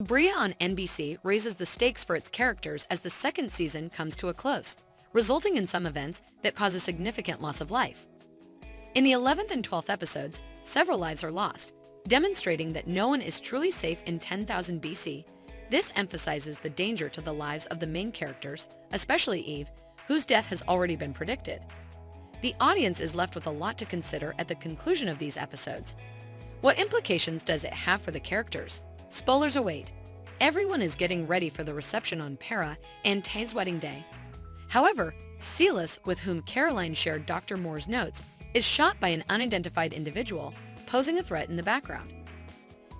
LeBria on NBC raises the stakes for its characters as the second season comes to a close, resulting in some events that cause a significant loss of life. In the 11th and 12th episodes, several lives are lost, demonstrating that no one is truly safe in 10,000 BC. This emphasizes the danger to the lives of the main characters, especially Eve, whose death has already been predicted. The audience is left with a lot to consider at the conclusion of these episodes. What implications does it have for the characters? Spoilers await. Everyone is getting ready for the reception on BREA and Ty's wedding day. However, Silas, with whom Caroline shared Dr. Moore's notes, is shot by an unidentified individual, posing a threat in the background.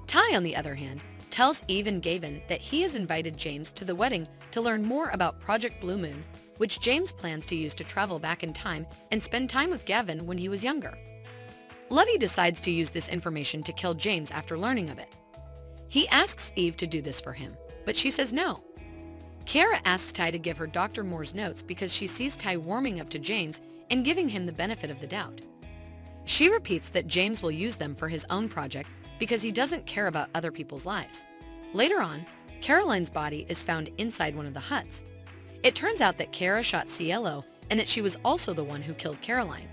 Ty, on the other hand, tells Eve and Gavin that he has invited James to the wedding to learn more about Project Blue Moon, which James plans to use to travel back in time and spend time with Gavin when he was younger. Levi decides to use this information to kill James after learning of it. He asks Eve to do this for him, but she says no. Kara asks Ty to give her Dr. Moore's notes because she sees Ty warming up to James and giving him the benefit of the doubt. She repeats that James will use them for his own project because he doesn't care about other people's lives. Later on, Caroline's body is found inside one of the huts. It turns out that Kara shot Cielo and that she was also the one who killed Caroline.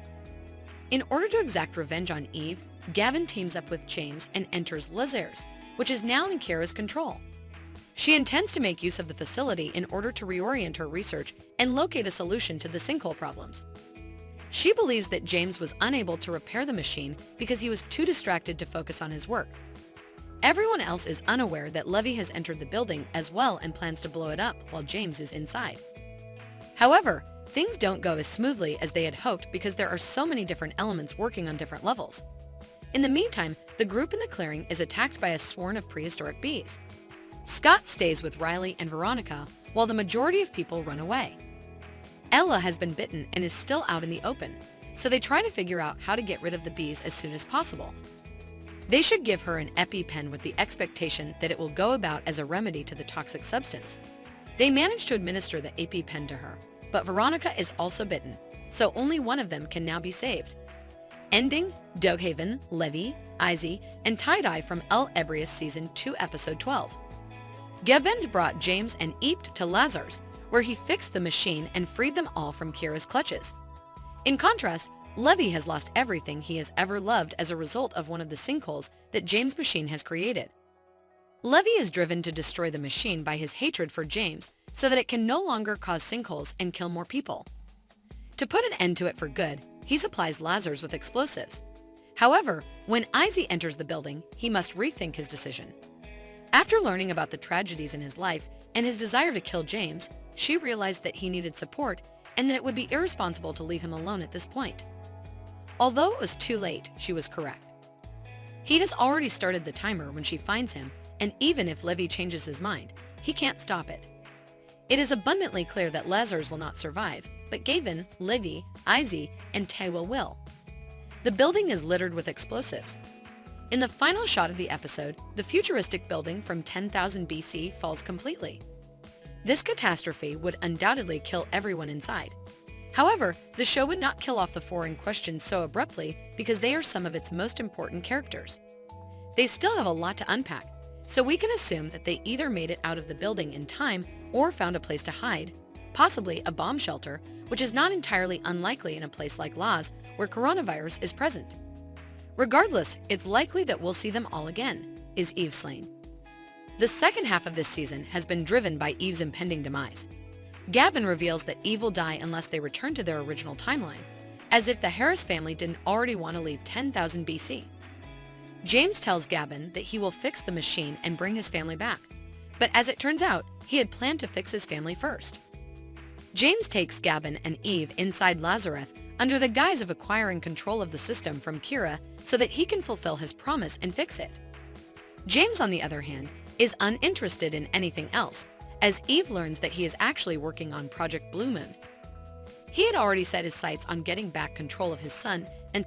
In order to exact revenge on Eve, Gavin teams up with James and enters Lazarus, which is now in Kara's control. She intends to make use of the facility in order to reorient her research and locate a solution to the sinkhole problems. She believes that James was unable to repair the machine because he was too distracted to focus on his work. Everyone else is unaware that Levi has entered the building as well and plans to blow it up while James is inside. However, things don't go as smoothly as they had hoped because there are so many different elements working on different levels. In the meantime, the group in the clearing is attacked by a swarm of prehistoric bees. Scott stays with Riley and Veronica while the majority of people run away. Ella has been bitten and is still out in the open, so they try to figure out how to get rid of the bees as soon as possible. They should give her an EpiPen with the expectation that it will go about as a remedy to the toxic substance. They manage to administer the EpiPen to her, but Veronica is also bitten, so only one of them can now be saved. Ending, Doghaven, Levi, Izzy, and Tie-Dye from LeBria Season 2 Episode 12. Gavin brought James and Eve to Lazarus, where he fixed the machine and freed them all from Kira's clutches. In contrast, Levi has lost everything he has ever loved as a result of one of the sinkholes that James' machine has created. Levi is driven to destroy the machine by his hatred for James so that it can no longer cause sinkholes and kill more people. To put an end to it for good, he supplies Lazarus with explosives. However, when Izzy enters the building, he must rethink his decision. After learning about the tragedies in his life and his desire to kill James, she realized that he needed support and that it would be irresponsible to leave him alone at this point. Although it was too late, she was correct. He has already started the timer when she finds him, and even if Levi changes his mind, he can't stop it. It is abundantly clear that Lazarus will not survive, but Gavin, Levi, Izzy, and Tewa will. The building is littered with explosives. In the final shot of the episode, the futuristic building from 10,000 BC falls completely. This catastrophe would undoubtedly kill everyone inside. However, the show would not kill off the four in question so abruptly because they are some of its most important characters. They still have a lot to unpack, so we can assume that they either made it out of the building in time or found a place to hide, possibly a bomb shelter, which is not entirely unlikely in a place like Laz where coronavirus is present. Regardless, it's likely that we'll see them all again. Is Eve slain? The second half of this season has been driven by Eve's impending demise. Gavin reveals that Eve will die unless they return to their original timeline, as if the Harris family didn't already want to leave 10,000 BC. James tells Gavin that he will fix the machine and bring his family back, but as it turns out, he had planned to fix his family first. James takes Gavin and Eve inside Lazarus under the guise of acquiring control of the system from Kira so that he can fulfill his promise and fix it. James, on the other hand, is uninterested in anything else, as Eve learns that he is actually working on Project Blue Moon. He had already set his sights on getting back control of his son and